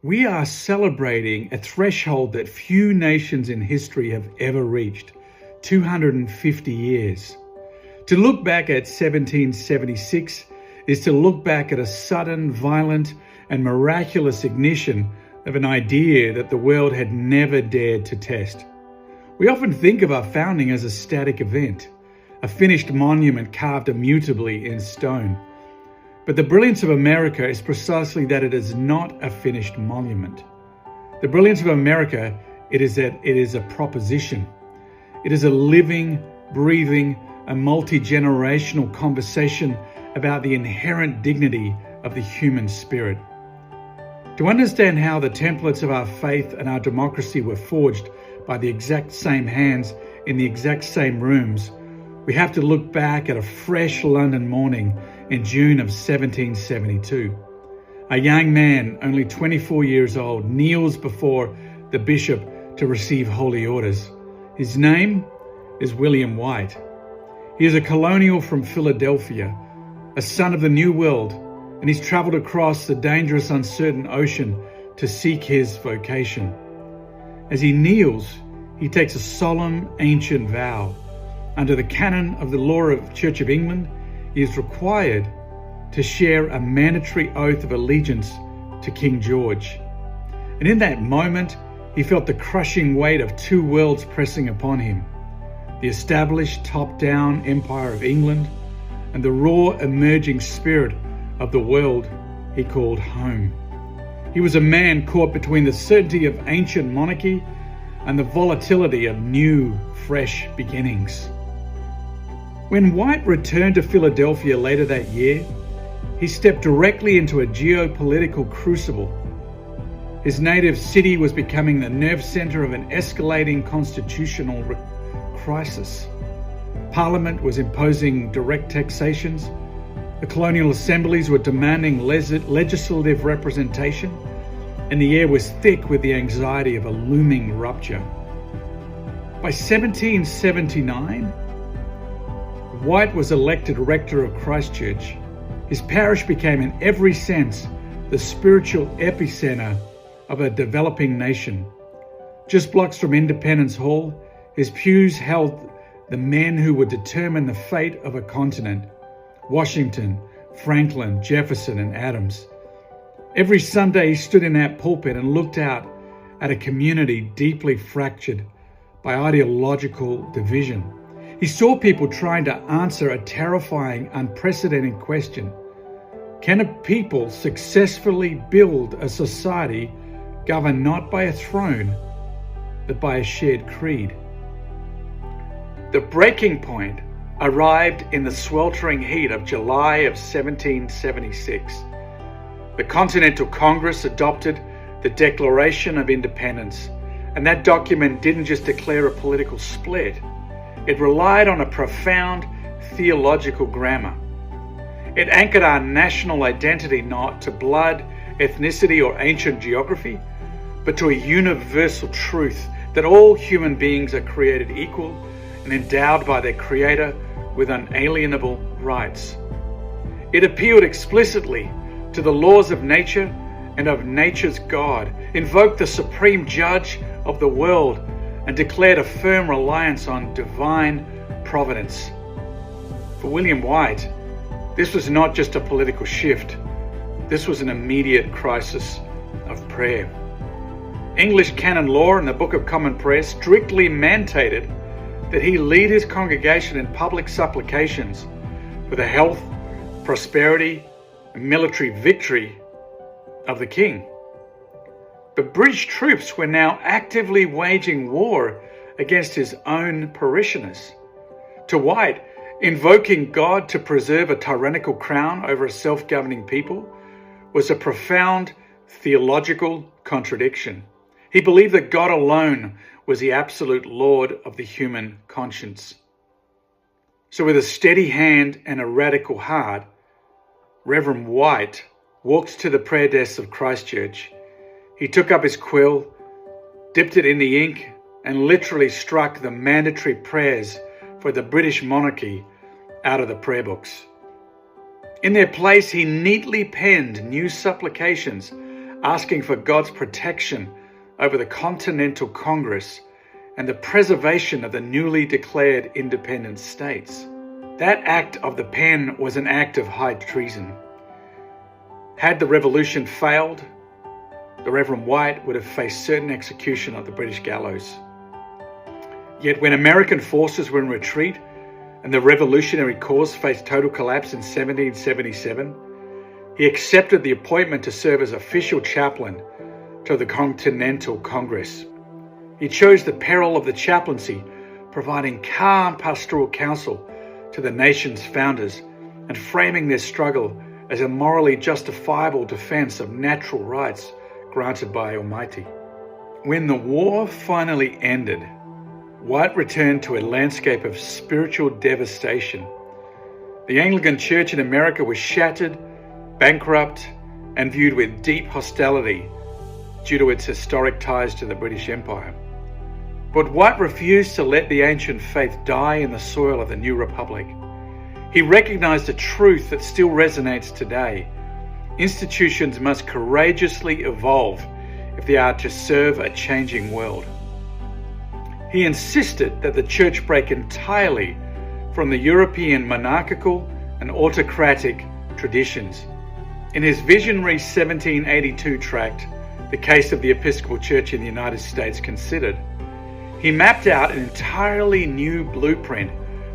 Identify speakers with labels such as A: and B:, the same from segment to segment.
A: We are celebrating a threshold that few nations in history have ever reached, 250 years. To look back at 1776 is to look back at a sudden, violent, and miraculous ignition of an idea that the world had never dared to test. We often think of our founding as a static event, a finished monument carved immutably in stone. But the brilliance of America is precisely that it is not a finished monument. The brilliance of America is that it is a proposition. It is a living, breathing, a multi-generational conversation about the inherent dignity of the human spirit. To understand how the templates of our faith and our democracy were forged by the exact same hands in the exact same rooms, we have to look back at a fresh London morning in June of 1772. A young man, only 24 years old, kneels before the bishop to receive holy orders. His name is William White. He is a colonial from Philadelphia, a son of the New World, and he's traveled across the dangerous, uncertain ocean to seek his vocation. As he kneels, he takes a solemn, ancient vow. Under the canon of the law of Church of England, he is required to share a mandatory oath of allegiance to King George. And in that moment, he felt the crushing weight of two worlds pressing upon him: the established top-down empire of England and the raw emerging spirit of the world he called home. He was a man caught between the certainty of ancient monarchy and the volatility of new, fresh beginnings. When White returned to Philadelphia later that year, he stepped directly into a geopolitical crucible. His native city was becoming the nerve center of an escalating constitutional crisis. Parliament was imposing direct taxations. The colonial assemblies were demanding legislative representation, and the air was thick with the anxiety of a looming rupture. By 1779, White was elected rector of Christ Church. His parish became in every sense the spiritual epicenter of a developing nation. Just blocks from Independence Hall, his pews held the men who would determine the fate of a continent: Washington, Franklin, Jefferson, and Adams. Every Sunday he stood in that pulpit and looked out at a community deeply fractured by ideological division. He saw people trying to answer a terrifying, unprecedented question: can a people successfully build a society governed not by a throne, but by a shared creed? The breaking point arrived in the sweltering heat of July of 1776. The Continental Congress adopted the Declaration of Independence, and that document didn't just declare a political split. It relied on a profound theological grammar. It anchored our national identity not to blood, ethnicity, or ancient geography, but to a universal truth that all human beings are created equal and endowed by their Creator with unalienable rights. It appealed explicitly to the laws of nature and of nature's God, invoked the supreme judge of the world, and declared a firm reliance on divine providence. For William White, this was not just a political shift. This was an immediate crisis of prayer. English canon law and the Book of Common Prayer strictly mandated that he lead his congregation in public supplications for the health, prosperity, and military victory of the king. But British troops were now actively waging war against his own parishioners. To White, invoking God to preserve a tyrannical crown over a self-governing people was a profound theological contradiction. He believed that God alone was the absolute Lord of the human conscience. So with a steady hand and a radical heart, Reverend White walked to the prayer desk of Christ Church. He took up his quill, dipped it in the ink, and literally struck the mandatory prayers for the British monarchy out of the prayer books. In their place, he neatly penned new supplications asking for God's protection over the Continental Congress and the preservation of the newly declared independent states. That act of the pen was an act of high treason. Had the revolution failed, the Reverend White would have faced certain execution of the British gallows. Yet when American forces were in retreat and the revolutionary cause faced total collapse in 1777, he accepted the appointment to serve as official chaplain to the Continental Congress. He chose the peril of the chaplaincy, providing calm pastoral counsel to the nation's founders and framing their struggle as a morally justifiable defense of natural rights granted by Almighty. When the war finally ended, White returned to a landscape of spiritual devastation. The Anglican Church in America was shattered, bankrupt, and viewed with deep hostility due to its historic ties to the British Empire. But White refused to let the ancient faith die in the soil of the new republic. He recognized a truth that still resonates today. Institutions must courageously evolve if they are to serve a changing world. He insisted that the church break entirely from the European monarchical and autocratic traditions. In his visionary 1782 tract, The Case of the Episcopal Church in the United States Considered, he mapped out an entirely new blueprint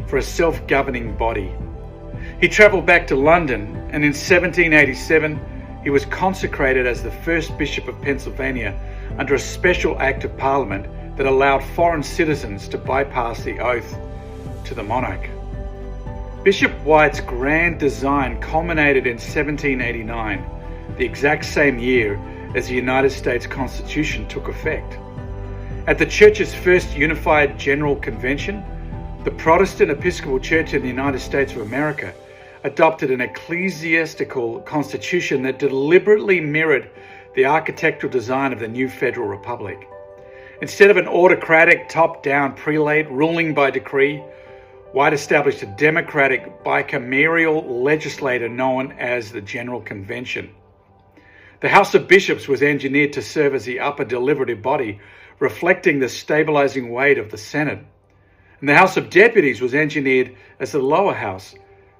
A: for a self-governing body. He travelled back to London, and in 1787 he was consecrated as the first Bishop of Pennsylvania under a special Act of Parliament that allowed foreign citizens to bypass the oath to the monarch. Bishop White's grand design culminated in 1789, the exact same year as the United States Constitution took effect. At the Church's first unified General Convention, the Protestant Episcopal Church in the United States of America adopted an ecclesiastical constitution that deliberately mirrored the architectural design of the new Federal Republic. Instead of an autocratic top-down prelate ruling by decree, White established a democratic bicameral legislature known as the General Convention. The House of Bishops was engineered to serve as the upper deliberative body, reflecting the stabilizing weight of the Senate. And the House of Deputies was engineered as the lower house,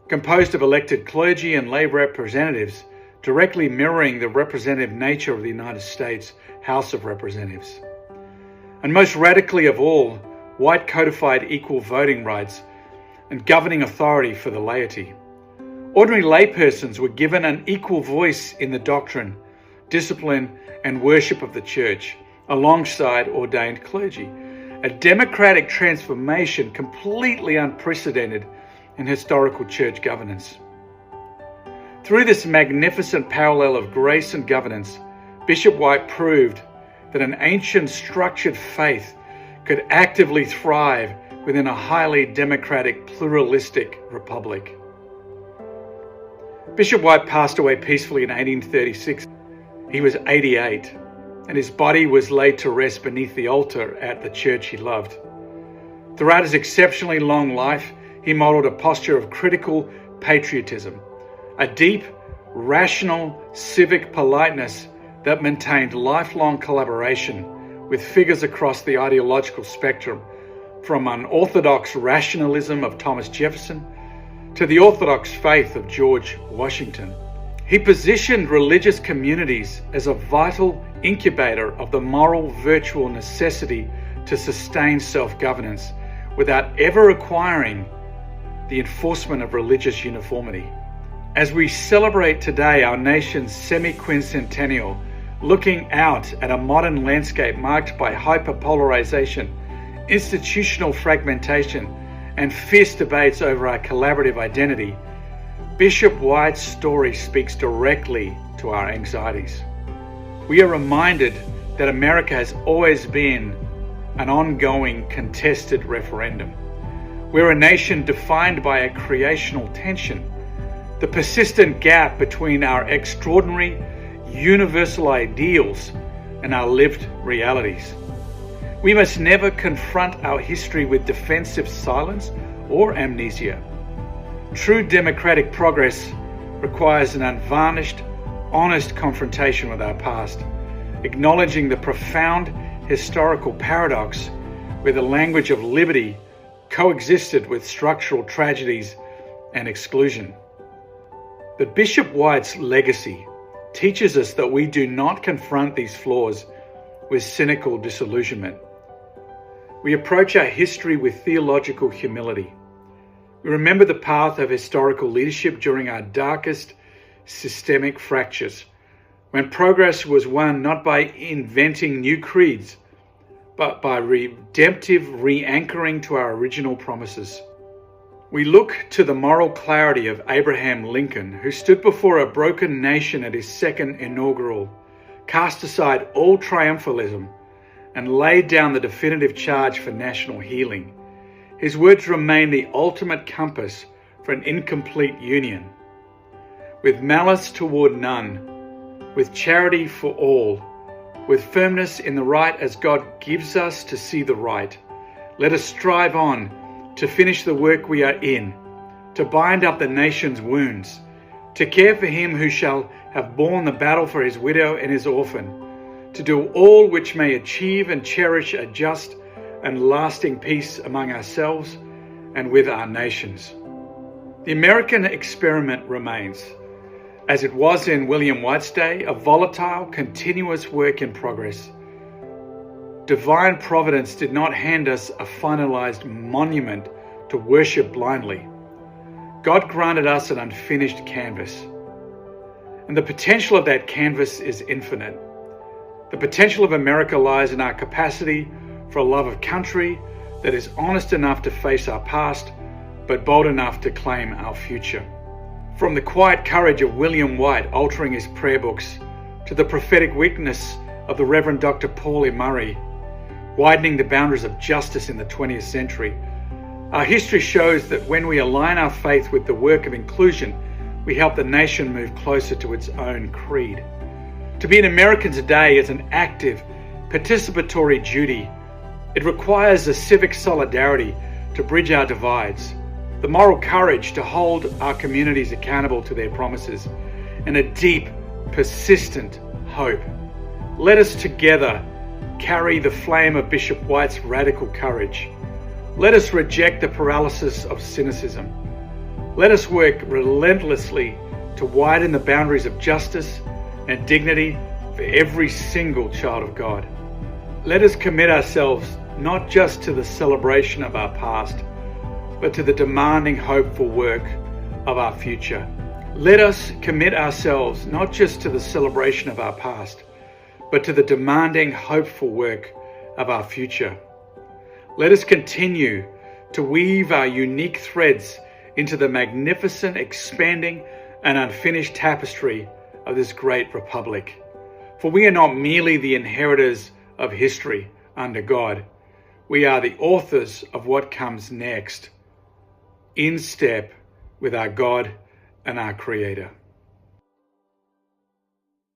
A: composed of elected clergy and lay representatives, directly mirroring the representative nature of the United States House of Representatives. And most radically of all, White codified equal voting rights and governing authority for the laity. Ordinary laypersons were given an equal voice in the doctrine, discipline, and worship of the Church, alongside ordained clergy. A democratic transformation completely unprecedented in historical church governance. Through this magnificent parallel of grace and governance, Bishop White proved that an ancient structured faith could actively thrive within a highly democratic, pluralistic republic. Bishop White passed away peacefully in 1836. He was 88, and his body was laid to rest beneath the altar at the church he loved. Throughout his exceptionally long life, he modeled a posture of critical patriotism, a deep, rational civic politeness that maintained lifelong collaboration with figures across the ideological spectrum, from unorthodox rationalism of Thomas Jefferson to the orthodox faith of George Washington. He positioned religious communities as a vital incubator of the moral virtual necessity to sustain self-governance without ever requiring the enforcement of religious uniformity. As we celebrate today our nation's semi-quincentennial, looking out at a modern landscape marked by hyperpolarization, institutional fragmentation, and fierce debates over our collaborative identity, Bishop White's story speaks directly to our anxieties. We are reminded that America has always been an ongoing contested referendum. We're a nation defined by a creational tension, the persistent gap between our extraordinary, universal ideals and our lived realities. We must never confront our history with defensive silence or amnesia. True democratic progress requires an unvarnished, honest confrontation with our past, acknowledging the profound historical paradox where the language of liberty coexisted with structural tragedies and exclusion. But Bishop White's legacy teaches us that we do not confront these flaws with cynical disillusionment. We approach our history with theological humility. We remember the path of historical leadership during our darkest systemic fractures, when progress was won not by inventing new creeds, but by redemptive re-anchoring to our original promises. We look to the moral clarity of Abraham Lincoln, who stood before a broken nation at his second inaugural, cast aside all triumphalism, and laid down the definitive charge for national healing. His words remain the ultimate compass for an incomplete union. With malice toward none, with charity for all, with firmness in the right as God gives us to see the right, let us strive on to finish the work we are in, to bind up the nation's wounds, to care for him who shall have borne the battle for his widow and his orphan, to do all which may achieve and cherish a just and lasting peace among ourselves and with our nations. The American experiment remains, as it was in William White's day, a volatile, continuous work in progress. Divine providence did not hand us a finalized monument to worship blindly. God granted us an unfinished canvas. And the potential of that canvas is infinite. The potential of America lies in our capacity for a love of country that is honest enough to face our past, but bold enough to claim our future. From the quiet courage of William White altering his prayer books, to the prophetic witness of the Reverend Dr. Paul E. Murray, widening the boundaries of justice in the 20th century, our history shows that when we align our faith with the work of inclusion, we help the nation move closer to its own creed. To be an American today is an active, participatory duty. It requires a civic solidarity to bridge our divides, the moral courage to hold our communities accountable to their promises, and a deep, persistent hope. Let us together carry the flame of Bishop White's radical courage. Let us reject the paralysis of cynicism. Let us work relentlessly to widen the boundaries of justice and dignity for every single child of God. Let us commit ourselves not just to the celebration of our past, but to the demanding, hopeful work of our future. Let us commit ourselves not just to the celebration of our past, but to the demanding, hopeful work of our future. Let us continue to weave our unique threads into the magnificent, expanding, and unfinished tapestry of this great republic. For we are not merely the inheritors of history under God. We are the authors of what comes next, in step with our God and our Creator.